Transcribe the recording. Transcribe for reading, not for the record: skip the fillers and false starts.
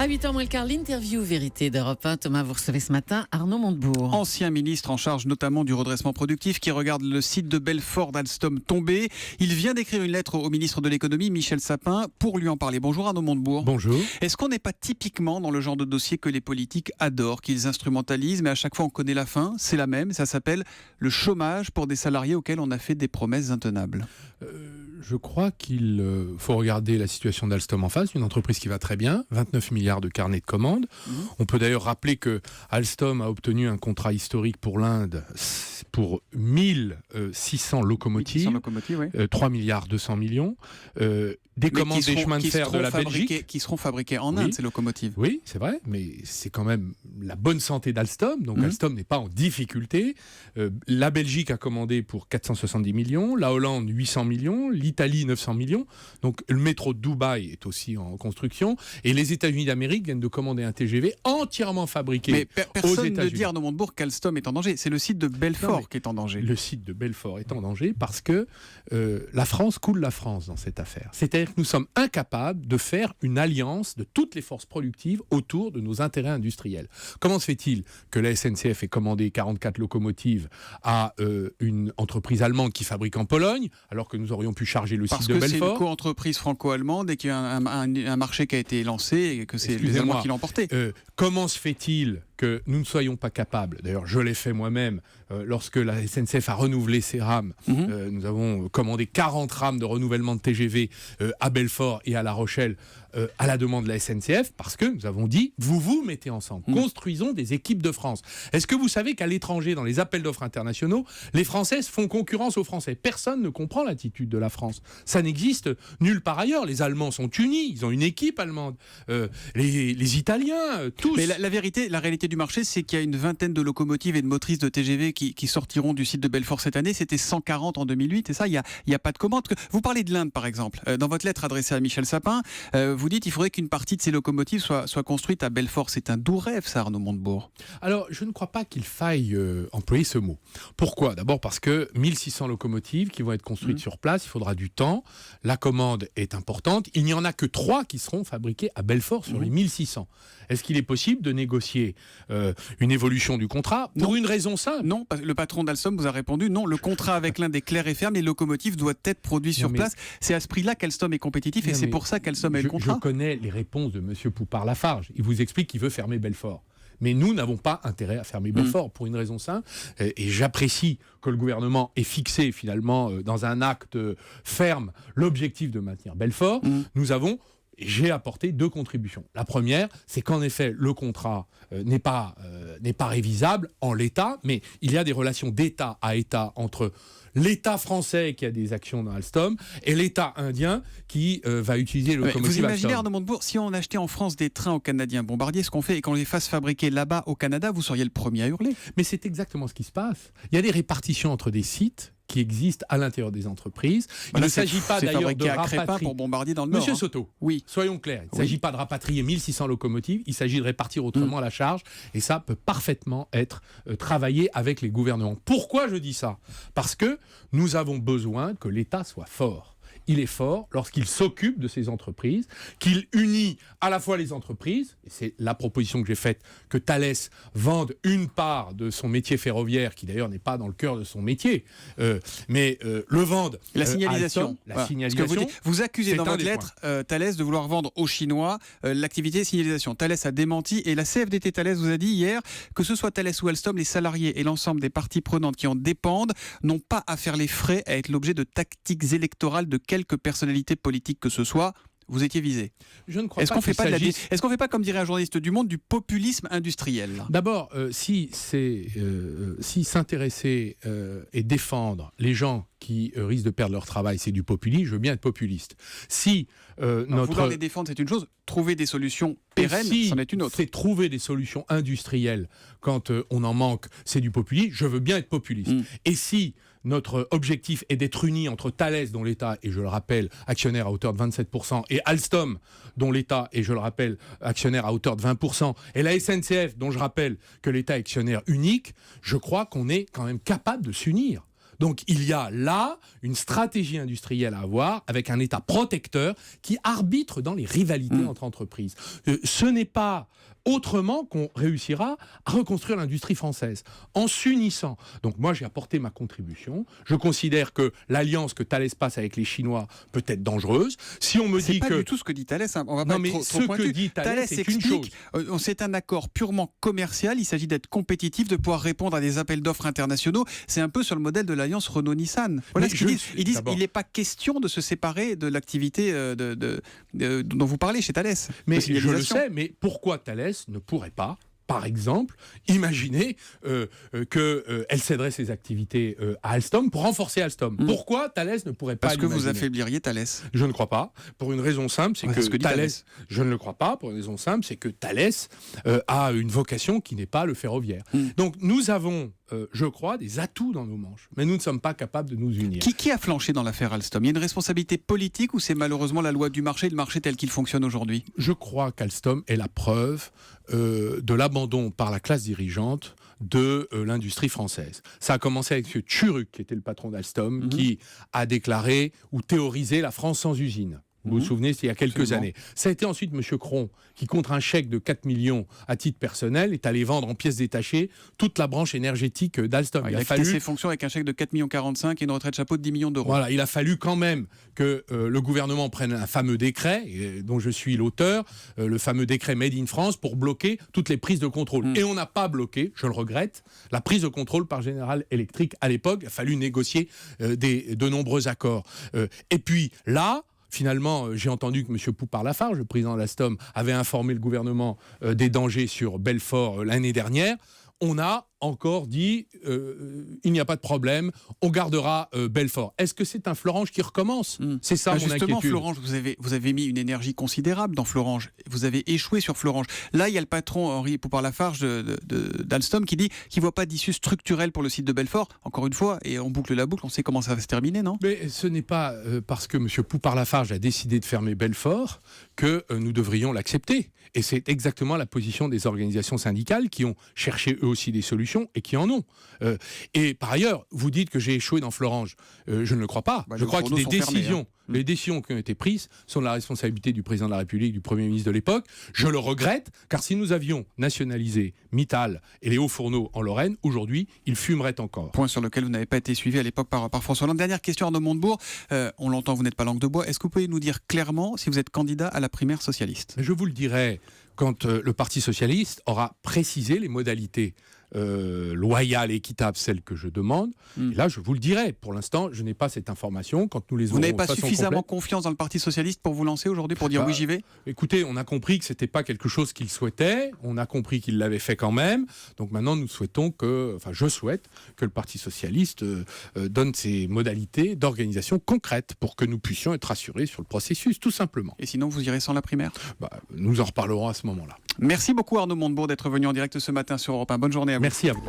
À 8h moins le quart, l'interview vérité d'Europe 1. Thomas, vous recevez ce matin Arnaud Montebourg. Ancien ministre en charge notamment du redressement productif qui regarde le site de Belfort d'Alstom tomber. Il vient d'écrire une lettre au ministre de l'économie, Michel Sapin, pour lui en parler. Bonjour Arnaud Montebourg. Bonjour. Est-ce qu'on n'est pas typiquement dans le genre de dossier que les politiques adorent, qu'ils instrumentalisent, mais à chaque fois on connaît la fin, c'est la même, ça s'appelle le chômage pour des salariés auxquels on a fait des promesses intenables? Je crois qu'il faut regarder la situation d'Alstom en face, une entreprise qui va très bien, 29 milliards de carnets de commandes. On peut d'ailleurs rappeler que Alstom a obtenu un contrat historique pour l'Inde pour 1600 locomotives, 3 milliards 200 millions, des commandes des chemins de fer de la Belgique. Qui seront fabriquées en Inde, ces locomotives. Oui, c'est vrai, mais c'est quand même la bonne santé d'Alstom, donc Alstom n'est pas en difficulté. La Belgique a commandé pour 470 millions, la Hollande 800 millions, l'Italie 900 millions, donc le métro de Dubaï est aussi en construction, et les États-Unis d'Amérique viennent de commander un TGV entièrement fabriqué aux États-Unis. Mais personne ne dit, Arnaud Montebourg, qu'Alstom est en danger, c'est le site de Belfort qui est en danger. Le site de Belfort est en danger parce que la France coule la France dans cette affaire. C'est-à-dire que nous sommes incapables de faire une alliance de toutes les forces productives autour de nos intérêts industriels. Comment se fait-il que la SNCF ait commandé 44 locomotives à une entreprise allemande qui fabrique en Pologne, alors que nous aurions pu charger le site de Belfort? Parce que c'est une co-entreprise franco-allemande et qu'il y a un marché qui a été lancé et que c'est les Allemands qui l'ont porté. Comment se fait-il que nous ne soyons pas capables, d'ailleurs je l'ai fait moi-même, lorsque la SNCF a renouvelé ses rames, nous avons commandé 40 rames de renouvellement de TGV à Belfort et à La Rochelle à la demande de la SNCF, parce que nous avons dit, vous mettez ensemble, construisons des équipes de France. Est-ce que vous savez qu'à l'étranger, dans les appels d'offres internationaux, les Françaises font concurrence aux Français? Personne ne comprend l'attitude de la France. Ça n'existe nulle part ailleurs. Les Allemands sont unis, ils ont une équipe allemande. Les Italiens, tous. Mais la vérité, la réalité du marché, c'est qu'il y a une vingtaine de locomotives et de motrices de TGV qui sortiront du site de Belfort cette année. C'était 140 en 2008 et ça, il n'y a pas de commande. Vous parlez de l'Inde, par exemple. Dans votre lettre adressée à Michel Sapin, vous dites qu'il faudrait qu'une partie de ces locomotives soit construite à Belfort. C'est un doux rêve, ça, Arnaud Montebourg. Alors, je ne crois pas qu'il faille employer ce mot. Pourquoi? D'abord parce que 1600 locomotives qui vont être construites sur place, il faudra du temps. La commande est importante. Il n'y en a que 3 qui seront fabriquées à Belfort sur les 1600. Est-ce qu'il est possible de négocier une évolution du contrat pour une raison simple? Non, le patron d'Alstom vous a répondu non, le contrat avec l'Inde est clair et ferme, les locomotives doivent être produites sur place. C'est à ce prix-là qu'Alstom est compétitif et c'est pour ça qu'Alstom a le contrat. Je connais les réponses de M. Poupart-Lafarge. Il vous explique qu'il veut fermer Belfort. Mais nous n'avons pas intérêt à fermer Belfort pour une raison simple. Et j'apprécie que le gouvernement ait fixé finalement dans un acte ferme l'objectif de maintenir Belfort. J'ai apporté 2 contributions. La première, c'est qu'en effet, le contrat n'est pas révisable en l'état, mais il y a des relations d'État à État entre l'État français qui a des actions dans Alstom et l'État indien qui va utiliser le locomotive Alstom. Vous imaginez, Arnaud Montebourg, si on achetait en France des trains aux Canadiens Bombardier, ce qu'on fait, et qu'on les fasse fabriquer là-bas au Canada, vous seriez le premier à hurler. Mais c'est exactement ce qui se passe. Il y a des répartitions entre des sites qui existent à l'intérieur des entreprises. Il ne s'agit pas d'ailleurs de rapatrier pour Bombardier dans le Nord. Monsieur Soto, soyons clairs, il ne s'agit pas de rapatrier 1600 locomotives, il s'agit de répartir autrement la charge, et ça peut parfaitement être travaillé avec les gouvernements. Pourquoi je dis ça? Parce que nous avons besoin que l'État soit fort. Il est fort lorsqu'il s'occupe de ces entreprises, qu'il unit à la fois les entreprises, et c'est la proposition que j'ai faite, que Thales vende une part de son métier ferroviaire, qui d'ailleurs n'est pas dans le cœur de son métier, mais le vende. La signalisation. Signalisation. Vous accusez dans votre lettre Thales de vouloir vendre aux Chinois l'activité signalisation. Thales a démenti et la CFDT Thales vous a dit hier que ce soit Thales ou Alstom, les salariés et l'ensemble des parties prenantes qui en dépendent n'ont pas à faire les frais à être l'objet de tactiques électorales de quelque personnalité politique que ce soit. Vous étiez visé. Je ne crois pas. Est-ce qu'on fait pas, comme dirait un journaliste du Monde, du populisme industriel? D'abord, si s'intéresser et défendre les gens qui risquent de perdre leur travail, c'est du populisme, je veux bien être populiste. Si vouloir les défendre, c'est une chose. Trouver des solutions pérennes, c'en est une autre. C'est trouver des solutions industrielles quand on en manque, c'est du populisme. Je veux bien être populiste. Et si notre objectif est d'être unis entre Thales, dont l'État est, je le rappelle, actionnaire à hauteur de 27%, et Alstom, dont l'État est, je le rappelle, actionnaire à hauteur de 20%, et la SNCF, dont je rappelle que l'État est actionnaire unique, je crois qu'on est quand même capable de s'unir Donc il y a là une stratégie industrielle à avoir avec un État protecteur qui arbitre dans les rivalités entre entreprises. Ce n'est pas autrement qu'on réussira à reconstruire l'industrie française, en s'unissant. Donc moi, j'ai apporté ma contribution. Je considère que l'alliance que Thales passe avec les Chinois peut être dangereuse. Si on me dit que... C'est pas du tout ce que dit Thales, hein. On va pas non, être mais trop ce pointu. que dit Thales, c'est une chose. C'est un accord purement commercial. Il s'agit d'être compétitif, de pouvoir répondre à des appels d'offres internationaux. C'est un peu sur le modèle de l'alliance Renault-Nissan. Voilà ce qu'ils disent. Ils disent qu'il n'est pas question de se séparer de l'activité dont vous parlez chez Thales. Mais je le sais, mais pourquoi Thales ne pourrait pas, par exemple, imaginer qu'elle céderait ses activités à Alstom pour renforcer Alstom. Pourquoi Thales ne pourrait pas Parce que vous l'imaginer ? affaibliriez Thales. Je ne crois pas. Pour une raison simple, c'est que Thales... Je ne le crois pas. Pour une raison simple, c'est que Thales a une vocation qui n'est pas le ferroviaire. Donc nous avons... je crois, des atouts dans nos manches. Mais nous ne sommes pas capables de nous unir. Qui a flanché dans l'affaire Alstom ? Il y a une responsabilité politique ou c'est malheureusement la loi du marché, le marché tel qu'il fonctionne aujourd'hui ? Je crois qu'Alstom est la preuve de l'abandon par la classe dirigeante de l'industrie française. Ça a commencé avec M. Tchuruk, qui était le patron d'Alstom, qui a déclaré ou théorisé la France sans usine. Vous vous souvenez, c'était il y a quelques années. Ça a été ensuite M. Cron, qui, contre un chèque de 4 millions à titre personnel, est allé vendre en pièces détachées toute la branche énergétique d'Alstom. Il a quitté ses fonctions avec un chèque de 4,45 millions et une retraite chapeau de 10 millions d'euros. Voilà, il a fallu quand même que le gouvernement prenne un fameux décret, dont je suis l'auteur, le fameux décret Made in France, pour bloquer toutes les prises de contrôle. Et on n'a pas bloqué, je le regrette, la prise de contrôle par General Electric à l'époque. Il a fallu négocier de nombreux accords. Et puis là... Finalement, j'ai entendu que M. Poupart-Lafarge, le président d'Alstom, avait informé le gouvernement des dangers sur Belfort l'année dernière. On a encore dit il n'y a pas de problème, on gardera Belfort. Est-ce que c'est un Florange qui recommence ? C'est ça mon justement, inquiétude. Florange, vous avez mis une énergie considérable dans Florange. Vous avez échoué sur Florange. Là, il y a le patron Henri Poupart-Lafarge d'Alstom qui dit qu'il ne voit pas d'issue structurelle pour le site de Belfort. Encore une fois, et on boucle la boucle, on sait comment ça va se terminer, non ? Mais ce n'est pas parce que M. Poupart-Lafarge a décidé de fermer Belfort que nous devrions l'accepter. Et c'est exactement la position des organisations syndicales qui ont cherché eux aussi des solutions et qui en ont. Et par ailleurs, vous dites que j'ai échoué dans Florange. Je ne le crois pas. Je crois que les décisions qui ont été prises sont de la responsabilité du président de la République, du Premier ministre de l'époque. Je le regrette, car si nous avions nationalisé Mittal et les hauts fourneaux en Lorraine, aujourd'hui, ils fumeraient encore. Point sur lequel vous n'avez pas été suivi à l'époque par François Hollande. Dernière question, Arnaud Montebourg. On l'entend, vous n'êtes pas langue de bois. Est-ce que vous pouvez nous dire clairement si vous êtes candidat à la primaire socialiste ? Je vous le dirai quand le Parti socialiste aura précisé les modalités loyales et équitables, celles que je demande. Et là, je vous le dirai. Pour l'instant, je n'ai pas cette information. Quand nous les aurons, vous n'avez pas de façon suffisamment complète, confiance dans le Parti socialiste pour vous lancer aujourd'hui, pour dire oui, j'y vais ? Écoutez, on a compris que c'était pas quelque chose qu'il souhaitait. On a compris qu'il l'avait fait quand même. Donc maintenant, je souhaite que le Parti socialiste donne ses modalités d'organisation concrètes pour que nous puissions être rassurés sur le processus, tout simplement. Et sinon, vous irez sans la primaire ? Nous en reparlerons à ce moment-là. Merci beaucoup Arnaud Montebourg d'être venu en direct ce matin sur Europe 1. Bonne journée à vous. Merci à vous.